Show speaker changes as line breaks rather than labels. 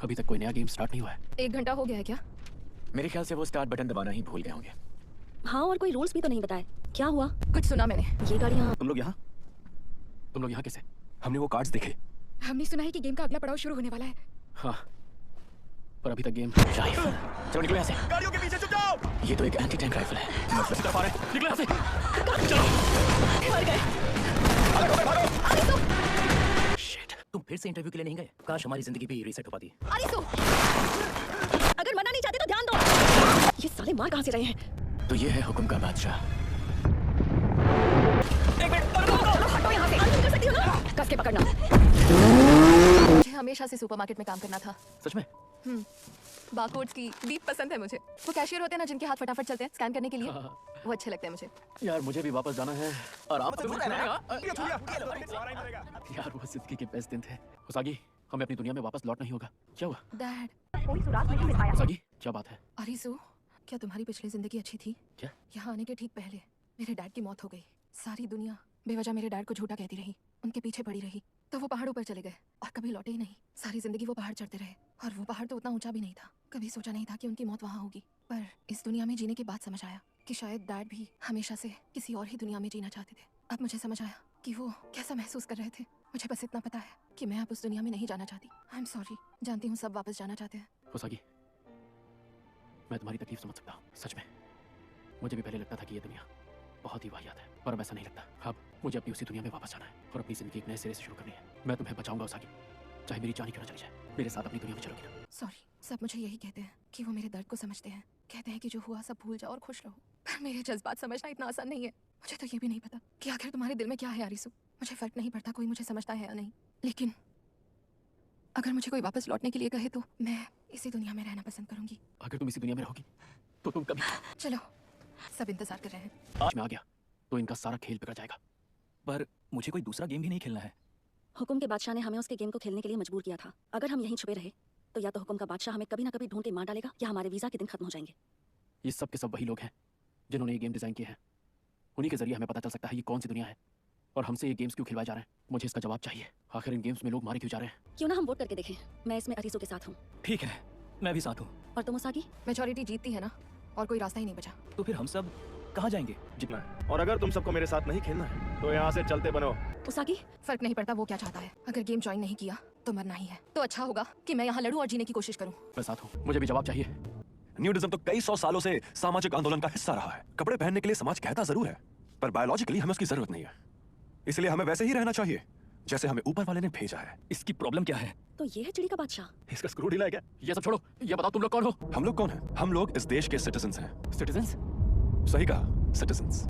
अभी तक कोई नया गेम स्टार्ट नहीं हुआ है।
1 घंटा हो गया है क्या?
मेरे ख्याल से वो स्टार्ट बटन दबाना ही भूल गए होंगे।
हाँ, और कोई रूल्स भी तो नहीं बताए। क्या हुआ?
कुछ सुना मैंने।
ये गाड़ियाँ
तुम लोग यहाँ कैसे?
हमने वो कार्ड्स देखे।
हमने सुना है कि गेम का अगला पड़ाव शुरू होने वाला है।
हाँ, पर अभी तक गेम।
चलो निकलो यहाँ से। गाड़ियों के पीछे छुप जाओ। ये तो एक एंटी टैंक राइफल है। मतलब
तरफ आ रहे हैं। निकलो यहाँ से।
मर गए।
शिट, तुम फिर से इंटरव्यू के लिए नहीं गए? काश हमारी जिंदगी भी रीसेट हो पाती।
अरिसु,
अगर मना नहीं चाहते तो ध्यान दो। ये साले मार कहाँ से रहे हैं?
तो ये है हुक्म का बादशाह।
एक मिनट, चलो हटो यहाँ से। तुम कर सकती हो ना? कस के पकड़ना।
मुझे हमेशा से सुपरमार्केट में काम करना था।
सच में?
बारकोड्स की डीप पसंद है मुझे। वो कैशियर होते हैं ना जिनके हाथ फटाफट चलते हैं स्कैन करने के लिए, वो अच्छे लगते हैं मुझे।
यार मुझे भी वापस जाना है। आराम से यार वो जिंदगी के बेस्ट दिन थे। उसागी, हमें अपनी दुनिया में वापस लौटना ही होगा। क्या हुआ?
डैड,
कोई सुराग नहीं मिल पाया।
उसागी, क्या बात है?
अरिसु, क्या तुम्हारी पिछली जिंदगी अच्छी थी?
क्या?
यहाँ आने के ठीक पहले मेरे डैड की मौत हो गई। सारी दुनिया बेवजह मेरे डैड को झूठा कहती रही, उनके पीछे पड़ी रही। तो वो पहाड़ों पर चले गए और कभी लौटे ही नहीं। सारी जिंदगी वो पहाड़ चढ़ते रहे और वो पहाड़ तो उतना ऊंचा भी नहीं था। कभी सोचा नहीं था कि उनकी मौत वहाँ होगी। पर इस दुनिया में जीने के बाद समझ आया कि शायद डैड भी हमेशा से किसी और ही दुनिया में जीना चाहते थे। अब मुझे समझ आया कि वो कैसा महसूस कर रहे थे। मुझे बस इतना पता है कि मैं अब उस दुनिया में नहीं जाना चाहती। आई एम सॉरी, जानती हूँ सब वापस जाना चाहते हैं।
उसागी, मैं तुम्हारी तकलीफ समझ सकता हूँ। सच में मुझे भी पहले लगता था कि ये दुनिया बहुत ही वाहियात है, पर अब ऐसा नहीं लगता। अब मुझे अपनी उसी दुनिया में वापस जाना है और अपनी जिंदगी एक नए सिरे से शुरू करनी है। मैं तुम्हें बचाऊंगा उसागी, चाहे मेरी जान ही क्यों ना चली जाए। मेरे साथ अपनी दुनिया में चलोगी ना?
सॉरी, सब मुझे यही कहते हैं कि वो मेरे दर्द को समझते हैं। कहते हैं कि जो हुआ सब भूल जाओ और खुश रहो। पर मेरे जज्बात समझना इतना आसान नहीं है। मुझे तो ये भी नहीं पता कि आखिर तुम्हारे दिल में क्या है अरिसु। मुझे फर्क नहीं पड़ता कोई मुझे समझता है या नहीं, लेकिन अगर मुझे कोई वापस लौटने के लिए कहे तो मैं इसी दुनिया में रहना पसंद करूंगी।
अगर तुम इसी दुनिया में रहोगी तो तुम कभी।
चलो, सब इंतजार कर रहे हैं।
आज मैं आ गया तो इनका सारा खेल बिगड़ जाएगा।
पर मुझे कोई दूसरा गेम भी नहीं खेलना है।
हुकुम के बादशाह ने हमें उसके गेम को खेलने के लिए मजबूर किया था। अगर हम यहीं छुपे रहे तो या तो हुकुम का बादशाह हमें कभी ना कभी ढूंढ के मार डालेगा या हमारे वीजा के दिन खत्म हो जाएंगे।
ये सब के सब वही लोग हैं जिन्होंने ये गेम डिजाइन किए हैं। उन्हीं के जरिए हमें पता चल सकता है ये कौन सी दुनिया है और हमसे ये गेम्स क्यों खिलवाए जा रहे हैं। मुझे इसका जवाब चाहिए। आखिर इन गेम्स में लोग मारे क्यों जा रहे हैं?
क्यों ना हम वोट करके देखें? मैं इसमें अरिसु के साथ हूँ।
ठीक है, मैं भी साथ हूँ।
और तुम उसागी?
मेजॉरिटी जीतती है ना, और कोई रास्ता ही नहीं बचा।
तो फिर हम सब कहाँ जाएंगे?
जितना है, और अगर तुम सबको मेरे साथ नहीं खेलना है तो यहाँ से चलते बनो।
उसागी?
फर्क नहीं पड़ता वो क्या चाहता है। अगर गेम ज्वाइन नहीं किया तो मरना ही है। तो अच्छा होगा कि मैं यहाँ लड़ूं और जीने की कोशिश करूँ।
मैं साथ हूँ, मुझे भी जवाब चाहिए।
न्यूडिज्म तो कई 100 सालों से सामाजिक आंदोलन का हिस्सा रहा है। कपड़े पहनने के लिए समाज कहता जरूर है, पर बायोलॉजिकली हमें उसकी जरूरत नहीं है। इसलिए हमें वैसे ही रहना चाहिए जैसे हमें ऊपर वाले ने भेजा है।
इसकी प्रॉब्लम क्या है?
तो ये है चिड़ी का बादशाह।
इसका स्क्रू ढीला है क्या?
ये सब छोड़ो, ये बताओ तुम लोग कौन हो?
हम लोग कौन हैं? हम लोग इस देश के सिटीजन्स हैं।
सिटीजन्स?
सही कहा, सिटीजन्स।